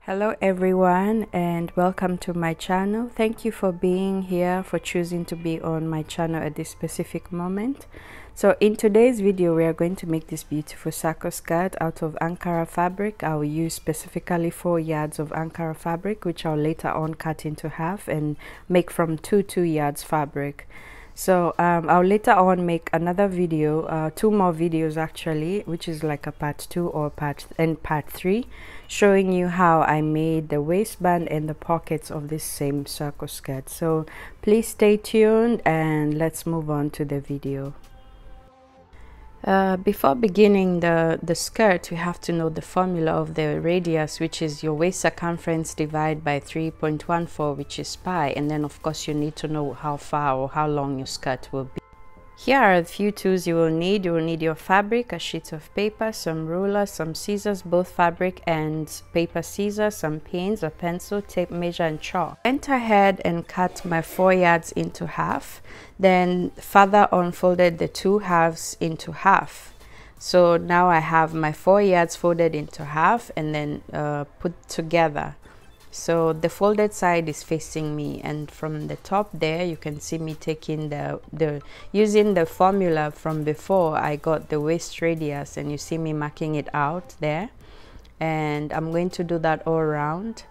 Hello everyone and welcome to my channel. Thank you for being here, for choosing to be on my channel at this specific moment. So in today's video we are going to make this beautiful sacco skirt out of Ankara fabric. I will use specifically 4 yards of Ankara fabric, which I'll later on cut into half and make from 2 yards fabric. So I'll later on make another video, 2 more videos actually, which is like a part 2 or part 3, showing you how I made the waistband and the pockets of this same circle skirt. So please stay tuned and let's move on to the video. Before beginning the skirt, you have to know the formula of the radius, which is your waist circumference divided by 3.14, which is pi, and then of course you need to know how far or how long your skirt will be. Here are a few tools you will need. You will need your fabric, a sheet of paper, some rulers, some scissors, both fabric and paper scissors, some pins, a pencil, tape measure and chalk. I went ahead and cut my 4 yards into half, then further on folded the 2 halves into half. So now I have my 4 yards folded into half and then put together. So the folded side is facing me, and from the top there you can see me taking using the formula from before. I got the waist radius and you see me marking it out there, and I'm going to do that all around.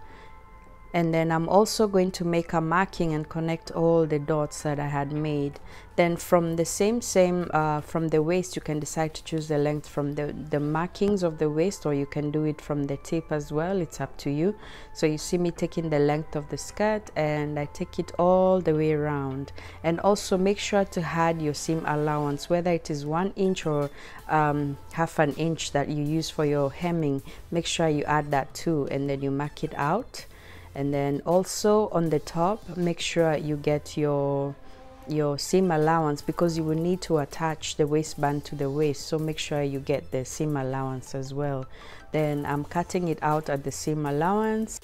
And then I'm also going to make a marking and connect all the dots that I had made. Then from the from the waist, you can decide to choose the length from the markings of the waist, or you can do it from the tape as well. It's up to you. So you see me taking the length of the skirt and I take it all the way around. And also make sure to add your seam allowance, whether it is 1 inch or half an inch that you use for your hemming. Make sure you add that too, and then you mark it out. And then also on the top, make sure you get your seam allowance, because you will need to attach the waistband to the waist, so make sure you get the seam allowance as well. Then I'm cutting it out at the seam allowance.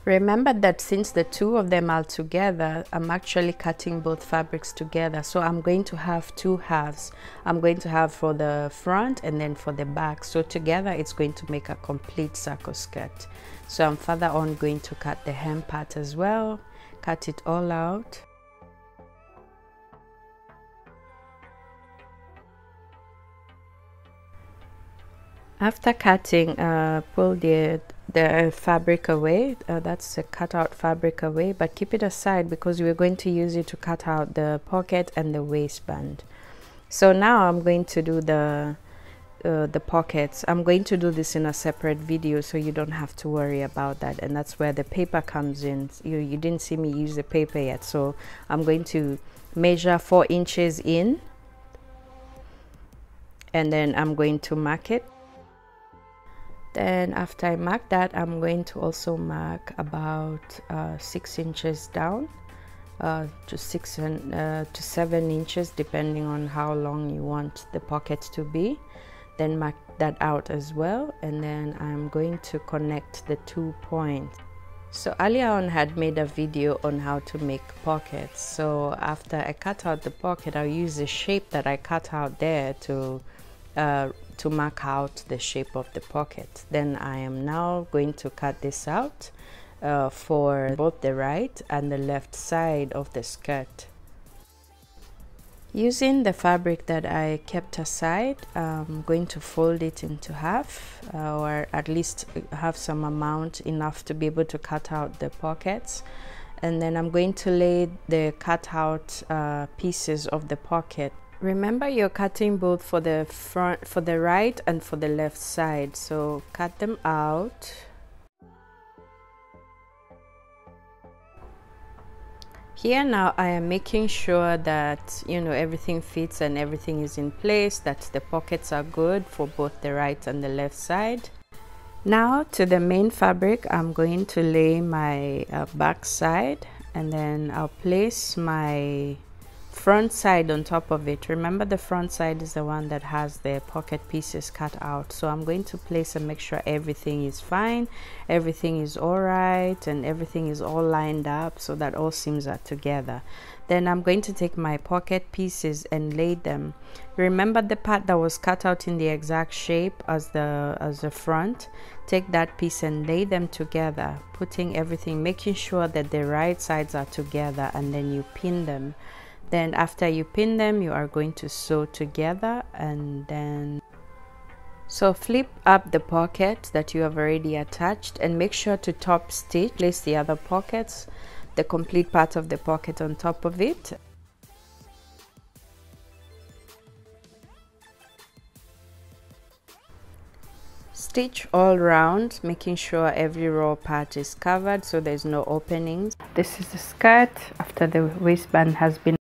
Remember that since the 2 of them are together, I'm actually cutting both fabrics together. So I'm going to have 2 halves. I'm going to have for the front and then for the back. So together it's going to make a complete circle skirt. So I'm further on going to cut the hem part as well. Cut it all out. After cutting, pull the fabric away. That's the cutout fabric away, but keep it aside because we're going to use it to cut out the pocket and the waistband. So now I'm going to do the pockets. I'm going to do this in a separate video, so you don't have to worry about that, and that's where the paper comes in. You didn't see me use the paper yet, so I'm going to measure 4 inches in, and then I'm going to mark it. Then after I mark that, I'm going to also mark about 6 inches down, to 7 inches, depending on how long you want the pocket to be. Then mark that out as well, and then I'm going to connect the 2 points. So earlier on I had made a video on how to make pockets. So after I cut out the pocket, I'll use the shape that I cut out there to mark out the shape of the pocket. Then I am now going to cut this out for both the right and the left side of the skirt. Using the fabric that I kept aside, I'm going to fold it into half, or at least have some amount enough to be able to cut out the pockets. And then I'm going to lay the cut out pieces of the pocket. Remember, you're cutting both for the front, for the right and for the left side, so cut them out. Here now I am making sure that everything fits and everything is in place, that the pockets are good for both the right and the left side. Now to the main fabric, I'm going to lay my back side, and then I'll place my front side on top of it. Remember, the front side is the one that has the pocket pieces cut out. So I'm going to place and make sure everything is fine, everything is all right, and everything is all lined up so that all seams are together. Then I'm going to take my pocket pieces and lay them. Remember the part that was cut out in the exact shape as the front? Take that piece and lay them together, putting everything, making sure that the right sides are together, and then you pin them. Then after you pin them, you are going to sew together, and then so flip up the pocket that you have already attached and make sure to top stitch. Place the other pockets, the complete part of the pocket on top of it. Stitch all round, making sure every raw part is covered so there's no openings. This is the skirt after the waistband has been